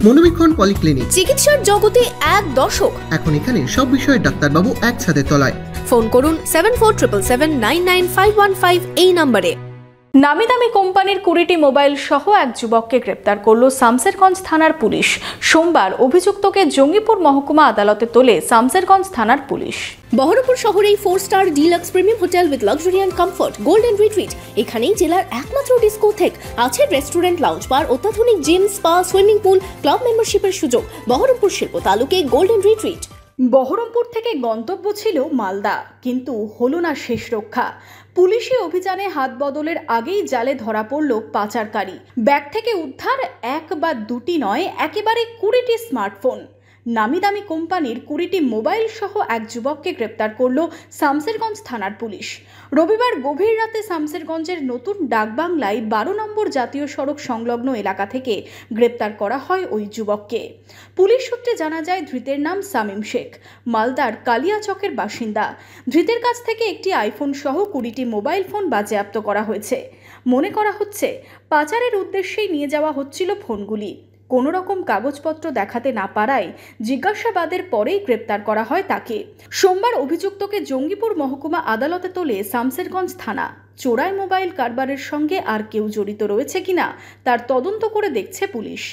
মনোবীক্ষণ polyclinic, চিকিৎসার জগতে এক দশক। এখন এখানে সব বিষয়ে ডাক্তারবাবু এক ছাদের তলায়। ফোন করুন 7477799515 এই নম্বরে। নামি দামি কোম্পানির 20টি মোবাইল সহ এক যুবককে গ্রেপ্তার করল শামসেরগঞ্জ থানার পুলিশ। সোমবার অভিযুক্তকে জঙ্গিপুর মহকুমা আদালতে তোলে শামসেরগঞ্জ থানার পুলিশ। বহরমপুর শহরে 4 star deluxe premium hotel with luxury and comfort golden retreat. এখানেই জেলার একমাত্র ডিস্কোথেক, আছে রেস্টুরেন্ট, লাউঞ্জ বার, অত্যাধুনিক gym, spa, swimming pool, club মেম্বারশিপের সুযোগ। বহরমপুর শিল্প তালুকে গোল্ডেন রিট্রিট। বহরমপুর থেকে গন্তব্য ছিল মালদা, কিন্তু হলো না শেষ রক্ষা। পুলিশি অভিযানে হাত বদলের আগেই জালে ধরা পড়ল পাচারকারী। ব্যাগ থেকে উদ্ধার এক বা দুটি নয়, একেবারে 20টি স্মার্টফোন। নামি দামি কোম্পানির 20টি মোবাইল সহ এক যুবককে গ্রেপ্তার করল শামসেরগঞ্জ থানার পুলিশ। রবিবার গভীর রাতে শামসেরগঞ্জের নতুন ডাকবাংলায় 12 নম্বর জাতীয় সড়ক সংলগ্ন এলাকা থেকে গ্রেপ্তার করা হয় ওই যুবককে। পুলিশ সূত্রে জানা যায়, ধৃতের নাম শামীম শেখ, মালদার কালিয়াচকের বাসিন্দা। ধৃতের কাছ থেকে একটি আইফোন সহ 20টি মোবাইল ফোন বাজেয়াপ্ত করা হয়েছে। মনে করা হচ্ছে পাচারের উদ্দেশ্যেই নিয়ে যাওয়া হচ্ছিল ফোনগুলি। কোনো রকম কাগজপত্র দেখাতে না পারায় জিজ্ঞাসাবাদের পরেই গ্রেপ্তার করা হয় তাকে। সোমবার অভিযুক্তকে জঙ্গিপুর মহকুমা আদালতে তোলে শামসেরগঞ্জ থানা। চোরাই মোবাইল কারবারের সঙ্গে আর কেউ জড়িত রয়েছে কিনা তার তদন্ত করে দেখছে পুলিশ।